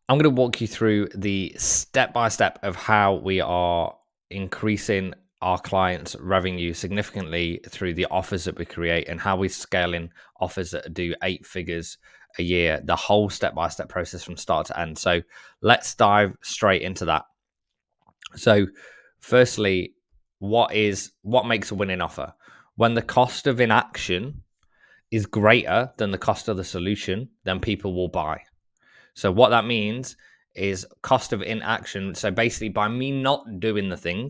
I'm going to walk you through the step-by-step of how we are increasing our clients' revenue significantly through the offers that we create and how we're scaling offers that do 8 figures a year, the whole step-by-step process from start to end. So let's dive straight into that. So firstly, what makes a winning offer? When the cost of inaction is greater than the cost of the solution, then people will buy. So what that means is cost of inaction. So basically, by me not doing the thing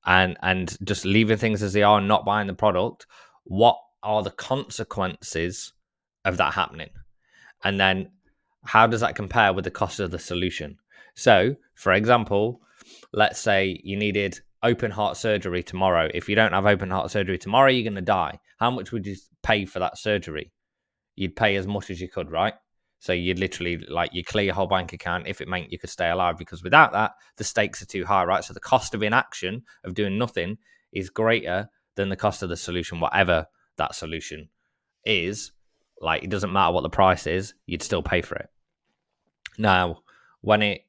and just leaving things as they are and not buying the product, what are the consequences of that happening? And then how does that compare with the cost of the solution? So, for example, let's say you needed open heart surgery tomorrow. If you don't have open heart surgery tomorrow, you're going to die. How much would you pay for that surgery? You'd pay as much as you could, right? So you'd literally you clear your whole bank account if it meant you could stay alive, because without that, the stakes are too high, right? So the cost of inaction, of doing nothing, is greater than the cost of the solution, whatever that solution is. Like, it doesn't matter what the price is, you'd still pay for it. Now, when it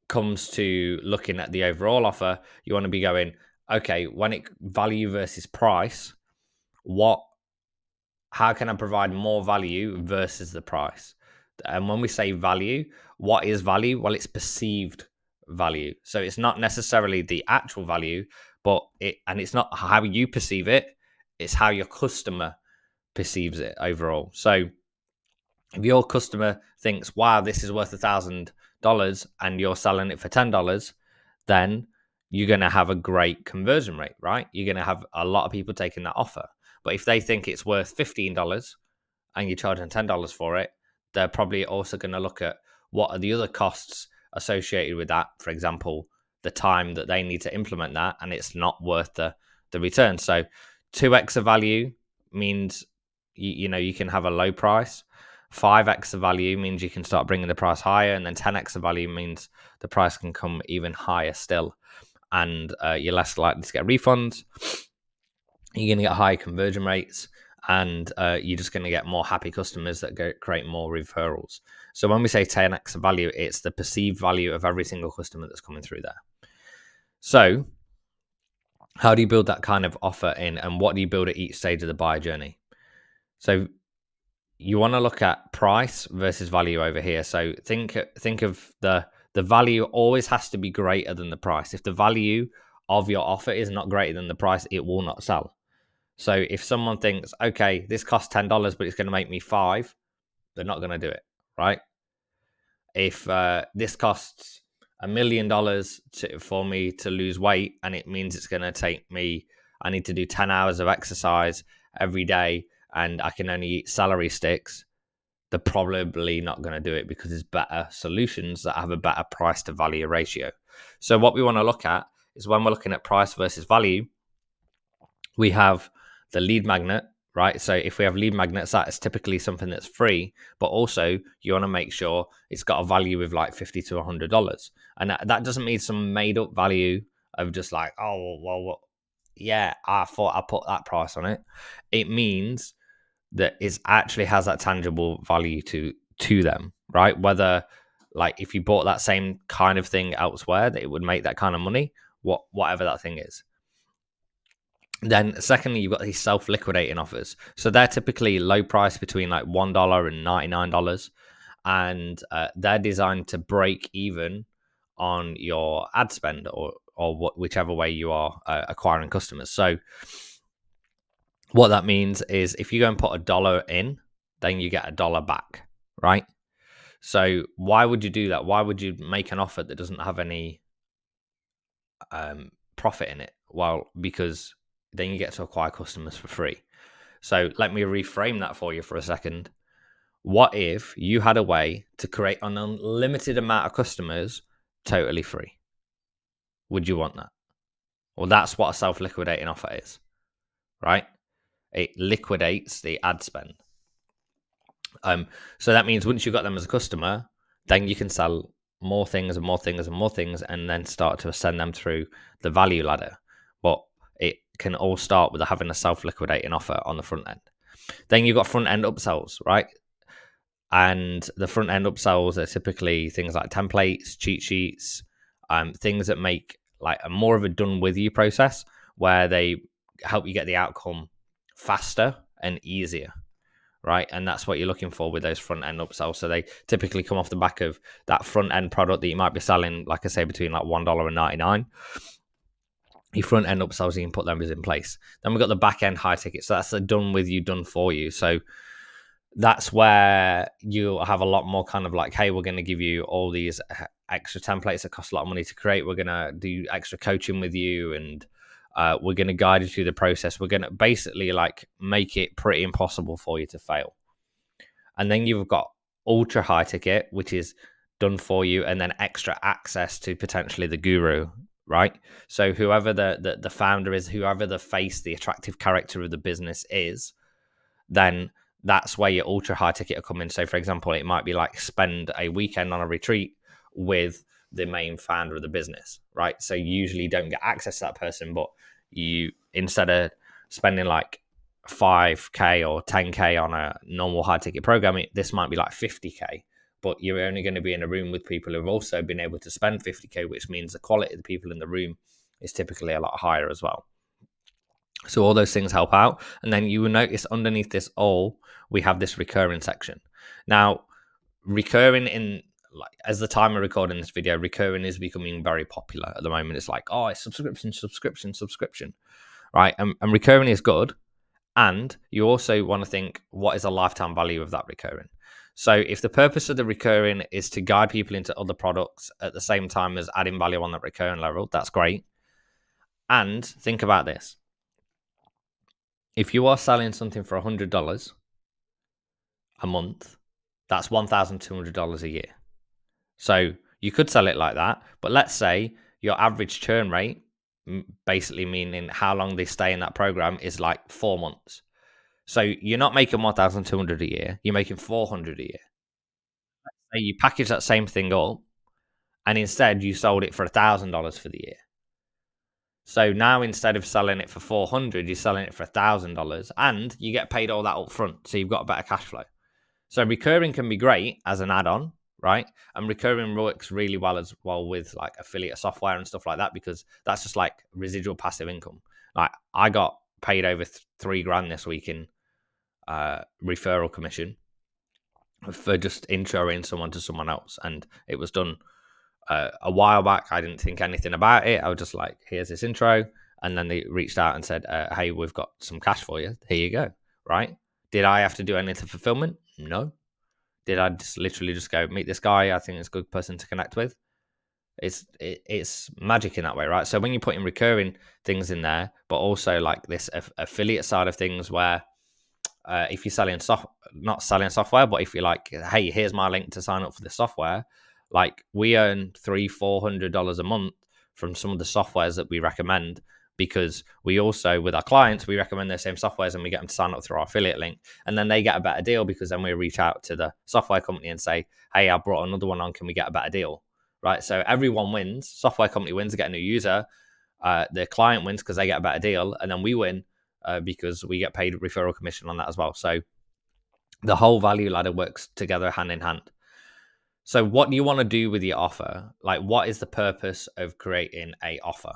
comes to looking at the overall offer, you want to be going, okay, when it value versus price, how can I provide more value versus the price? And when we say value, what is value? Well, it's perceived value. So it's not necessarily the actual value, and it's not how you perceive it, it's how your customer perceives it overall. So if your customer thinks, wow, this is worth $1,000 and you're selling it for $10, then you're going to have a great conversion rate, right? You're going to have a lot of people taking that offer. But if they think it's worth $15 and you're charging $10 for it, they're probably also going to look at what are the other costs associated with that. For example, the time that they need to implement that, and it's not worth the return. So 2x of value means you can have a low price. 5x of value means you can start bringing the price higher, and then 10x of value means the price can come even higher still, and you're less likely to get refunds. You're going to get higher conversion rates, and you're just going to get more happy customers that create more referrals. So when we say 10x of value, it's the perceived value of every single customer that's coming through there. So how do you build that kind of offer in, and what do you build at each stage of the buyer journey? So you want to look at price versus value over here. So think of the value always has to be greater than the price. If the value of your offer is not greater than the price, it will not sell. So if someone thinks, okay, this costs $10, but it's going to make me $5, they're not going to do it, right? If this costs $1 million for me to lose weight, and it means it's going to take me, I need to do 10 hours of exercise every day, and I can only eat celery sticks, they're probably not going to do it, because there's better solutions that have a better price to value ratio. So what we want to look at is, when we're looking at price versus value, we have the lead magnet, right? So if we have lead magnets, that is typically something that's free, but also you want to make sure it's got a value of like $50 to $100. And that doesn't mean some made up value of just like, oh, well, yeah, I thought I put that price on it. It means that it actually has that tangible value to them, right? Whether, like, if you bought that same kind of thing elsewhere, that it would make that kind of money, whatever that thing is. Then secondly, you've got these self-liquidating offers. So they're typically low price, between like $1 and $99, and they're designed to break even on your ad spend, or whichever way you are acquiring customers. So what that means is, if you go and put $1 in, then you get $1 back, right? So why would you do that? Why would you make an offer that doesn't have any profit in it? Well, because then you get to acquire customers for free. So let me reframe that for you for a second. What if you had a way to create an unlimited amount of customers totally free? Would you want that? Well, that's what a self-liquidating offer is, right? It liquidates the ad spend. So that means once you've got them as a customer, then you can sell more things and more things and more things, and then start to ascend them through the value ladder. But it can all start with having a self-liquidating offer on the front end. Then you've got front end upsells, right? And the front end upsells are typically things like templates, cheat sheets, things that make like a more of a done with you process where they help you get the outcome faster and easier, right? And that's what you're looking for with those front end upsells. So they typically come off the back of that front end product that you might be selling, like I say, between like $1.99. Your front end upsells, you can put them in place. Then we've got the back end high ticket. So that's a done with you, done for you. So that's where you'll have a lot more kind of like, hey, we're going to give you all these extra templates that cost a lot of money to create. We're going to do extra coaching with you, and we're going to guide you through the process. We're going to basically like make it pretty impossible for you to fail. And then you've got ultra high ticket, which is done for you, and then extra access to potentially the guru, right? So whoever the founder is, whoever the face, the attractive character of the business is, then that's where your ultra high ticket will come in. So for example, it might be like spend a weekend on a retreat with the main founder of the business, right? So you usually don't get access to that person, but you, instead of spending like 5k or 10k on a normal high ticket program, this might be like 50k, but you're only going to be in a room with people who've also been able to spend 50k, which means the quality of the people in the room is typically a lot higher as well. So all those things help out. And then you will notice underneath this all, we have this recurring section. Now, recurring in, like, as the time of recording this video, recurring is becoming very popular at the moment. It's like, oh, it's subscription, right? And recurring is good. And you also want to think, what is the lifetime value of that recurring? So if the purpose of the recurring is to guide people into other products at the same time as adding value on that recurring level, that's great. And think about this. If you are selling something for $100 a month, that's $1,200 a year. So you could sell it like that, but let's say your average churn rate, basically meaning how long they stay in that program, is like 4 months. So you're not making 1,200 a year, you're making 400 a year. So you package that same thing up, and instead you sold it for $1,000 for the year. So now instead of selling it for 400, you're selling it for $1,000, and you get paid all that up front. So you've got a better cash flow. So recurring can be great as an add-on, right? And recurring works really well as well with like affiliate software and stuff like that, because that's just like residual passive income. Like I got paid over $3,000 this week in referral commission for just introing someone to someone else, and it was done a while back. I didn't think anything about it. I was just like, here's this intro. And then they reached out and said, hey, we've got some cash for you. Here you go. Right? Did I have to do anything fulfillment? No. Did I just literally just go meet this guy? I think it's a good person to connect with. It's magic in that way, right? So when you're putting recurring things in there, but also like this affiliate side of things where if you're selling not selling software, but if you're like, hey, here's my link to sign up for the software, like we earn $300-400 a month from some of the softwares that we recommend, because we also, with our clients, we recommend their same softwares and we get them to sign up through our affiliate link, and then they get a better deal because then we reach out to the software company and say, hey, I brought another one on, can we get a better deal? Right? So everyone wins. Software company wins, get a new user. The client wins because they get a better deal, and then we win because we get paid referral commission on that as well. So the whole value ladder works together hand in hand. So what do you want to do with your offer? Like, what is the purpose of creating a offer?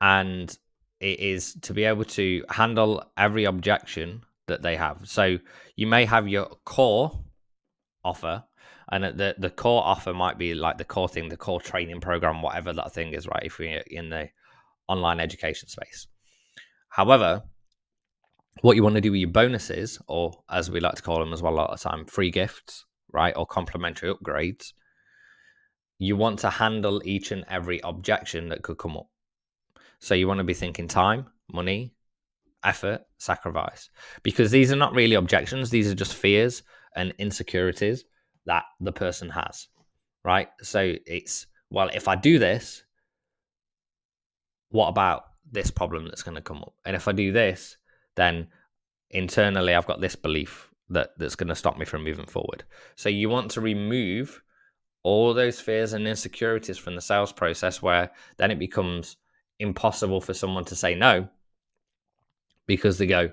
And it is to be able to handle every objection that they have. So you may have your core offer, and the core offer might be like the core thing, the core training program, whatever that thing is, right? If we're in the online education space. However, what you want to do with your bonuses, or as we like to call them as well a lot of the time, free gifts, right? Or complimentary upgrades. You want to handle each and every objection that could come up. So you want to be thinking time, money, effort, sacrifice, because these are not really objections. These are just fears and insecurities that the person has, right? So it's, well, if I do this, what about this problem that's going to come up? And if I do this, then internally I've got this belief that's going to stop me from moving forward. So you want to remove all those fears and insecurities from the sales process, where then it becomes impossible for someone to say no, because they go,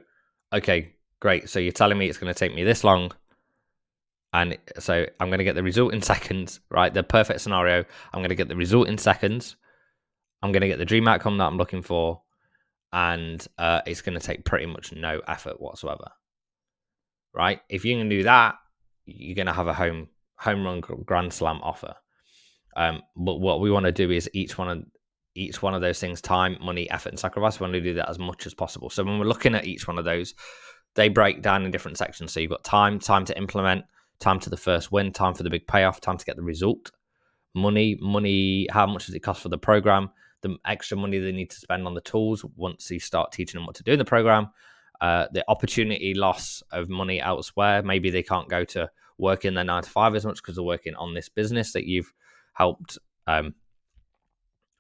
okay, great, so you're telling me it's going to take me this long, And so I'm going to get the result in seconds, right? The perfect scenario, I'm going to get the result in seconds. I'm going to get the dream outcome that I'm looking for. And it's going to take pretty much no effort whatsoever, right? If you can do that, you're going to have a home run grand slam offer. But what we want to do is each one of those things, time, money, effort, and sacrifice, we want to do that as much as possible. So when we're looking at each one of those, they break down in different sections. So you've got time to implement, time to the first win, time for the big payoff, time to get the result, money, how much does it cost for the program, the extra money they need to spend on the tools once you start teaching them what to do in the program, the opportunity loss of money elsewhere. Maybe they can't go to work in their 9 to 5 as much because they're working on this business that you've helped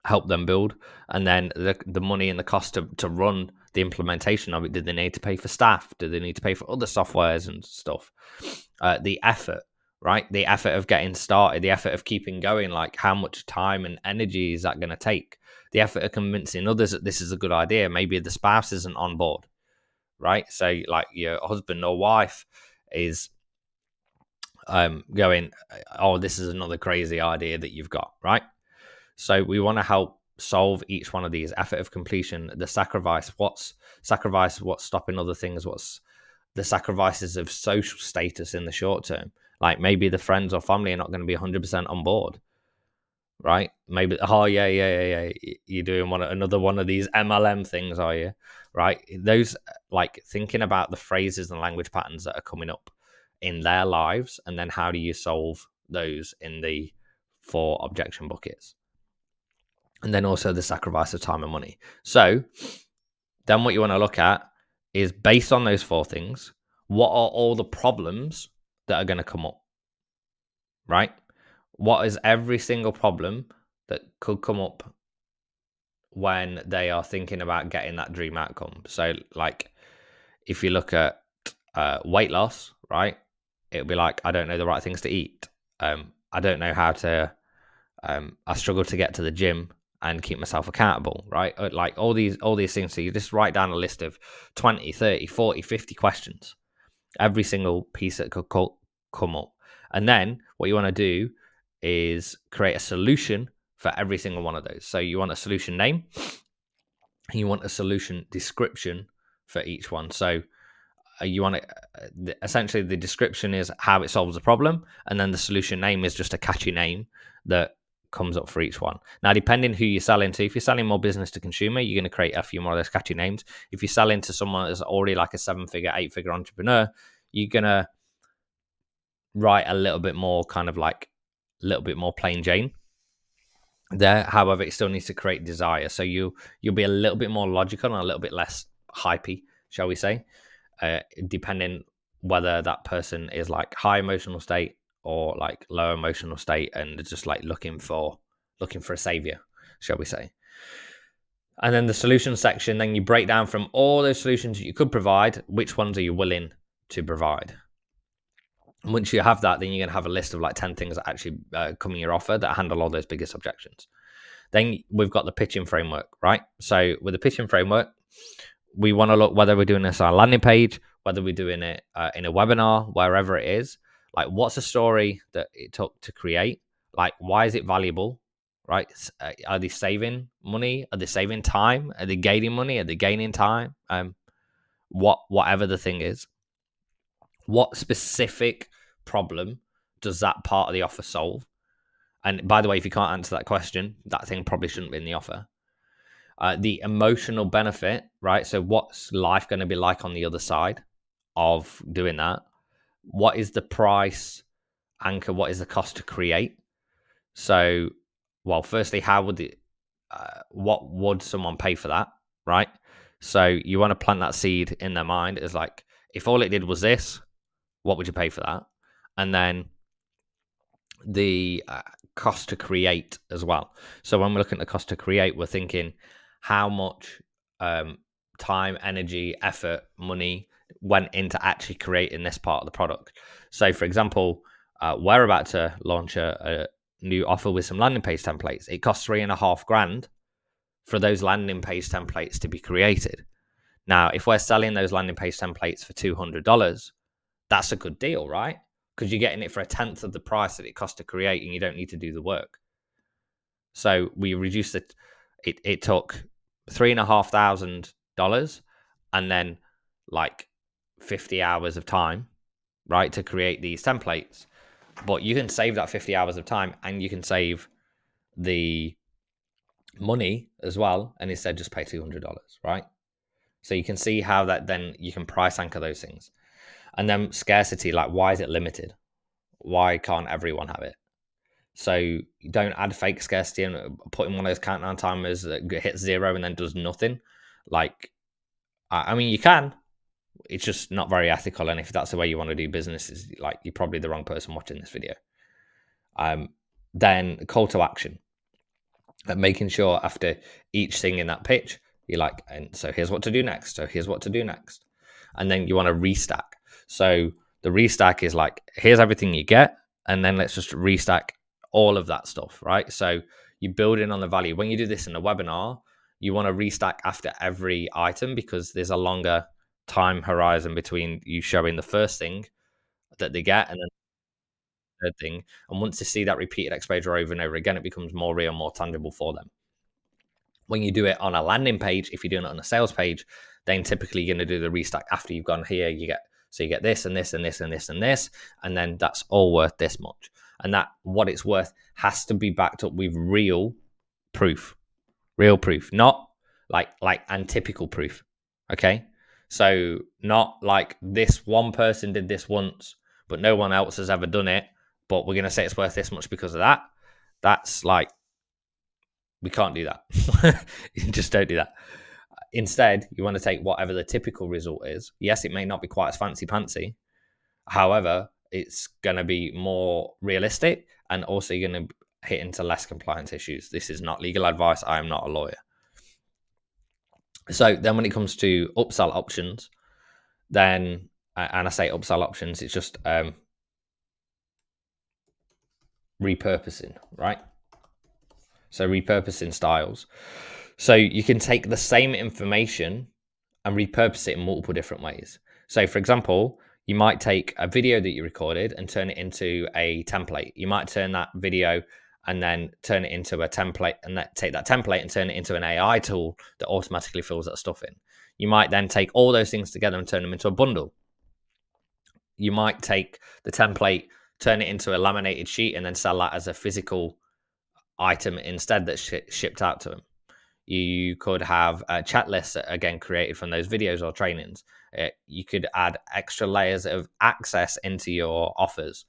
help them build. And then the money and the cost to run the implementation of it. Did they need to pay for staff? Do they need to pay for other softwares and stuff? The effort, right? The effort of getting started, the effort of keeping going, like how much time and energy is that going to take? The effort of convincing others that this is a good idea. Maybe the spouse isn't on board, right? So like your husband or wife is going, oh, this is another crazy idea that you've got, right? So we want to help solve each one of these: effort of completion, the sacrifice, what's stopping other things, what's the sacrifices of social status in the short term. Like maybe the friends or family are not going to be 100% on board, right? Maybe, oh yeah, you're doing another one of these MLM things, are you? Right? Those, like thinking about the phrases and language patterns that are coming up in their lives, and then how do you solve those in the 4 objection buckets? And then also the sacrifice of time and money. So then what you want to look at is, based on those 4 things, what are all the problems that are going to come up, right? What is every single problem that could come up when they are thinking about getting that dream outcome? So like if you look at weight loss, right? It'll be like, I don't know the right things to eat. I don't know how to, I struggle to get to the gym and keep myself accountable, right? Like all these things. So you just write down a list of 20, 30, 40, 50 questions, every single piece that could come up. And then what you want to do is create a solution for every single one of those. So you want a solution name and you want a solution description for each one. So you want to, essentially the description is how it solves the problem, and then the solution name is just a catchy name that comes up for each one. Now, depending who you're selling to, if you're selling more business to consumer, you're going to create a few more of those catchy names. If you're selling to someone that's already like a 7-figure, 8-figure entrepreneur, you're going to write a little bit more, kind of like a little bit more plain Jane there. However, it still needs to create desire. So you'll be a little bit more logical and a little bit less hypey, shall we say, depending whether that person is like high emotional state or like low emotional state, and just like looking for a savior, shall we say. And then the solution section, then you break down from all those solutions that you could provide, which ones are you willing to provide. And once you have that, then you're going to have a list of like 10 things that actually come in your offer that handle all those biggest objections. Then we've got the pitching framework, right? So with the pitching framework, we want to look whether we're doing this on a landing page, whether we're doing it in a webinar, wherever it is. Like, what's the story that it took to create? Like, why is it valuable? Right? Are they saving money? Are they saving time? Are they gaining money? Are they gaining time? Whatever the thing is, what specific problem does that part of the offer solve? And by the way, if you can't answer that question, that thing probably shouldn't be in the offer. The emotional benefit, right? So what's life going to be like on the other side of doing that? What is the price anchor? What is the cost to create? So, well, firstly, how would what would someone pay for that, right? So you want to plant that seed in their mind as like, if all it did was this, what would you pay for that? And then the cost to create as well. So when we're looking at the cost to create, we're thinking how much time, energy, effort, money went into actually creating this part of the product. So for example, we're about to launch a new offer with some landing page templates. It costs $3,500 for those landing page templates to be created. Now, if we're selling those landing page templates for $200, that's a good deal, right? because you're getting it for a tenth of the price that it costs to create, and you don't need to do the work. So we reduced it. It took $3,500 and then like 50 hours of time, right, to create these templates. But you can save that 50 hours of time, and you can save the money as well, and instead just pay $200, right? So you can see how that then you can price anchor those things. And then scarcity, like why is it limited? Why can't everyone have it? So you don't add fake scarcity and put in one of those countdown timers that hits 0 and then does nothing. Like, I mean, you can. It's just not very ethical. And if that's the way you want to do business, is like you're probably the wrong person watching this video. Then call to action, and making sure after each thing in that pitch, you're like, and so here's what to do next. So here's what to do next. And then you want to restack. So the restack is like, here's everything you get, and then let's just restack all of that stuff, right? So you build in on the value. When you do this in a webinar, you want to restack after every item because there's a longer time horizon between you showing the first thing that they get and then the third thing. And once they see that repeated exposure over and over again, it becomes more real, more tangible for them. When you do it on a landing page, if you're doing it on a sales page, then typically you're going to do the restack after you've gone here. You get this and this and this and this and this, and then that's all worth this much. And that what it's worth has to be backed up with real proof, not like untypical proof. Okay, so not like this one person did this once, but no one else has ever done it. But we're going to say it's worth this much because of that. That's like, we can't do that. You just don't do that. Instead, you want to take whatever the typical result is. Yes, it may not be quite as fancy pantsy. However, it's going to be more realistic, and also you're going to hit into less compliance issues. This is not legal advice. I am not a lawyer. So then when it comes to upsell options, then, and I say upsell options, it's just repurposing, right? So repurposing styles. So you can take the same information and repurpose it in multiple different ways. So for example, you might take a video that you recorded and turn it into a template. You might turn that video and then turn it into a template, and take that template and turn it into an AI tool that automatically fills that stuff in. You might then take all those things together and turn them into a bundle. You might take the template, turn it into a laminated sheet, and then sell that as a physical item instead that's shipped out to them. You could have chat lists again created from those videos or trainings. You could add extra layers of access into your offers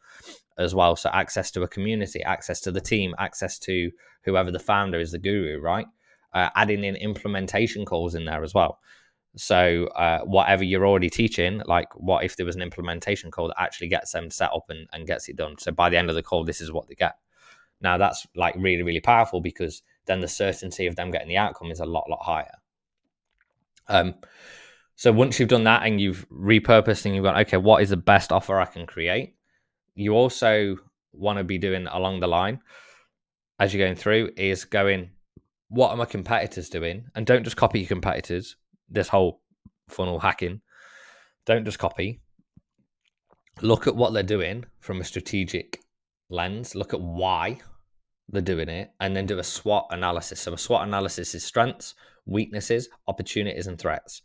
as well. So access to a community, access to the team, access to whoever the founder is, the guru, right? Adding in implementation calls in there as well. So whatever you're already teaching, like what if there was an implementation call that actually gets them set up and gets it done? So by the end of the call, this is what they get. Now that's like really, really powerful because then the certainty of them getting the outcome is a lot higher. So once you've done that and you've repurposed and you've gone, okay, what is the best offer I can create? You also want to be doing along the line as you're going through is going, what are my competitors doing? And don't just copy your competitors. This whole funnel hacking, don't just copy. Look at what they're doing from a strategic lens. Look at why they're doing it, and then do a SWOT analysis. So a SWOT analysis is strengths, weaknesses, opportunities, and threats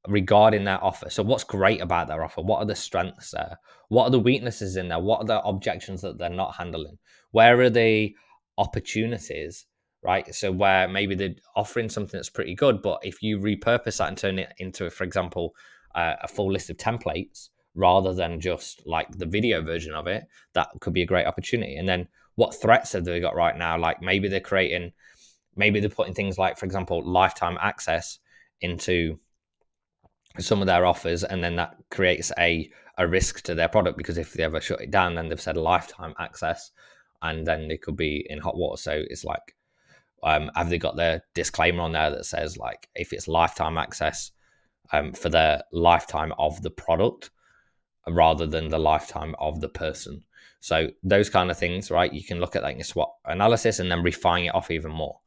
regarding that offer. So what's great about their offer? What are the strengths there? What are the weaknesses in there? What are the objections that they're not handling? Where are the opportunities, right? So where maybe they're offering something that's pretty good, but if you repurpose that and turn it into, for example, a full list of templates rather than just like the video version of it, that could be a great opportunity. And then what threats have they got right now? Like maybe they're putting things like, for example, lifetime access into some of their offers, and then that creates a risk to their product because if they ever shut it down, then they've said lifetime access, and then they could be in hot water. So it's like, have they got their disclaimer on there that says like if it's lifetime access for the lifetime of the product rather than the lifetime of the person? So those kind of things, right? You can look at that in your SWOT analysis and then refine it off even more.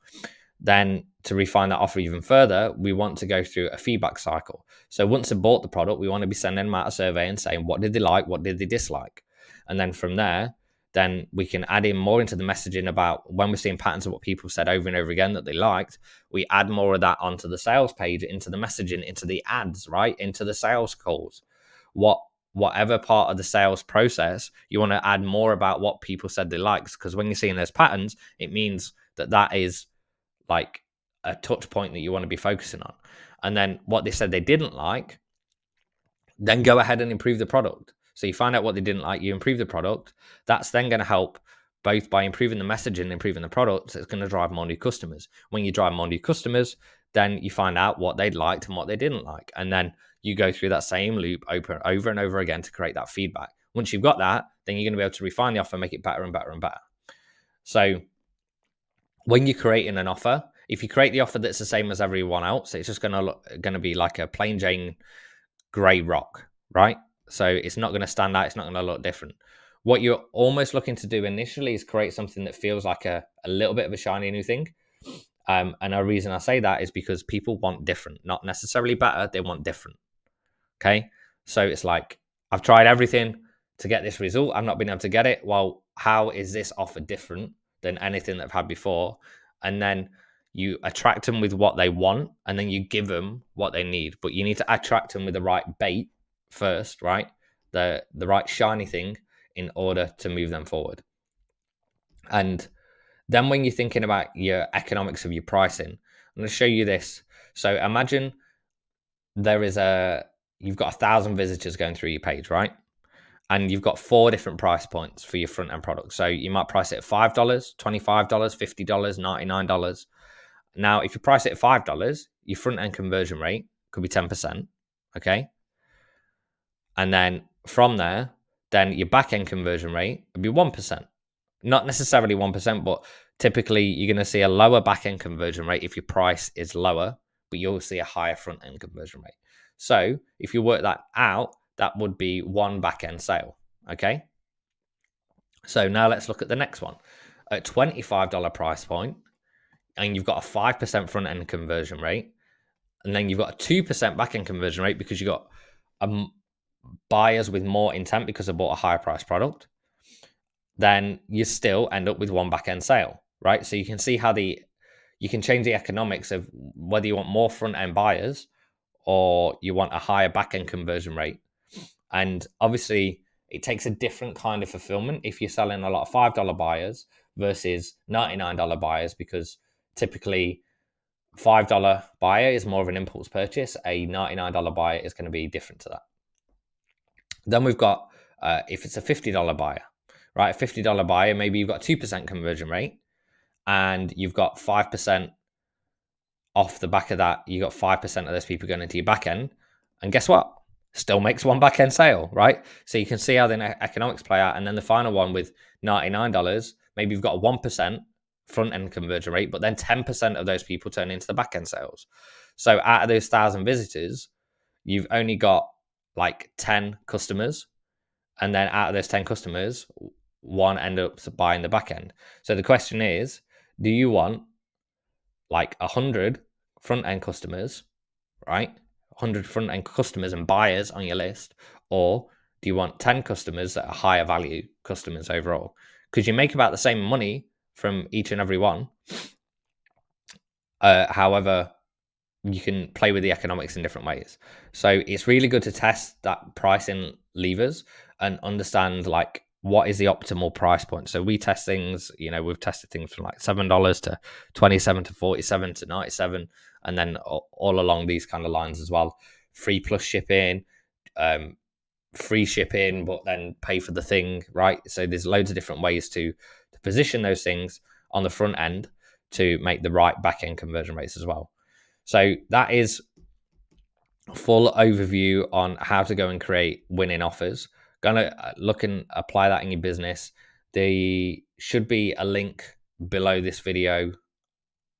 Then to refine that offer even further, we want to go through a feedback cycle. So once they bought the product, we want to be sending them out a survey and saying, what did they like? What did they dislike? And then from there, then we can add in more into the messaging about when we're seeing patterns of what people said over and over again that they liked. We add more of that onto the sales page, into the messaging, into the ads, right? Into the sales calls. Whatever part of the sales process, you want to add more about what people said they liked. Because when you're seeing those patterns, it means that that is like a touch point that you want to be focusing on. And then what they said they didn't like, then go ahead and improve the product. So you find out what they didn't like, you improve the product. That's then going to help both by improving the messaging and improving the product. It's going to drive more new customers. When you drive more new customers, then you find out what they liked and what they didn't like. And then you go through that same loop over and over again to create that feedback. Once you've got that, then you're going to be able to refine the offer, make it better and better and better. So when you're creating an offer, if you create the offer that's the same as everyone else, it's just going to be like a plain Jane gray rock, right? So it's not going to stand out. It's not going to look different. What you're almost looking to do initially is create something that feels like a little bit of a shiny new thing. And a reason I say that is because people want different, not necessarily better. They want different. Okay. So it's like, I've tried everything to get this result. I've not been able to get it. Well, how is this offer different than anything that I've had before? And then you attract them with what they want, and then you give them what they need. But you need to attract them with the right bait first, right? The right shiny thing in order to move them forward. And then when you're thinking about your economics of your pricing, I'm going to show you this. So imagine you've got 1,000 visitors going through your page, right? And you've got 4 different price points for your front end product. So you might price it at $5, $25, $50, $99. Now, if you price it at $5, your front end conversion rate could be 10%. Okay. And then from there, then your back end conversion rate would be 1%. Not necessarily 1%, but typically you're going to see a lower back end conversion rate if your price is lower, but you'll see a higher front end conversion rate. So if you work that out, that would be 1 back end sale. Okay. So now let's look at the next one. At $25 price point, and you've got a 5% front end conversion rate, and then you've got a 2% back end conversion rate because you've got buyers with more intent because they bought a higher price product, then you still end up with 1 back end sale, right? So you can see how you can change the economics of whether you want more front end buyers or you want a higher back end conversion rate. And obviously, it takes a different kind of fulfillment if you're selling a lot of $5 buyers versus $99 buyers, because typically $5 buyer is more of an impulse purchase. A $99 buyer is going to be different to that. Then we've got, if it's a $50 buyer, right? A $50 buyer, maybe you've got 2% conversion rate and you've got 5% off the back of that. You got 5% of those people going into your back end. And guess what? Still makes 1 back end sale, right? So you can see how the economics play out. And then the final one with $99, maybe you've got a 1% front end conversion rate, but then 10% of those people turn into the back end sales. So out of those 1,000 visitors, you've only got like 10 customers. And then out of those 10 customers, 1 end up buying the back end. So the question is, do you want like 100 front end customers, right? 100 front end customers and buyers on your list, or do you want 10 customers that are higher value customers overall? Because you make about the same money from each and every one. However, you can play with the economics in different ways. So it's really good to test that pricing levers and understand like what is the optimal price point. So we test things, we've tested things from like $7 to 27 to 47 to 97, and then all along these kind of lines as well. Free plus shipping, free shipping, but then pay for the thing, right? So there's loads of different ways to position those things on the front end to make the right back end conversion rates as well. So that is a full overview on how to go and create winning offers. Gonna look and apply that in your business. There should be a link below this video,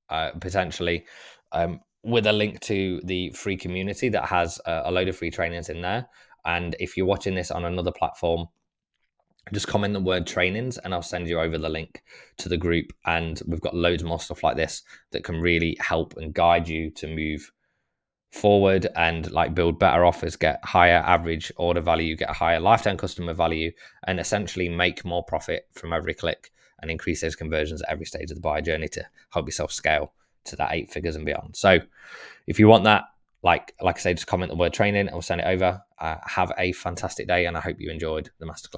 potentially, with a link to the free community that has a load of free trainings in there. And if you're watching this on another platform, just comment the word trainings and I'll send you over the link to the group. And we've got loads more stuff like this that can really help and guide you to move forward and like build better offers, get higher average order value, get a higher lifetime customer value, and essentially make more profit from every click and increase those conversions at every stage of the buyer journey to help yourself scale to that 8 figures and beyond. So if you want that, like I say, just comment the word training, I'll send it over. Have a fantastic day, and I hope you enjoyed the masterclass.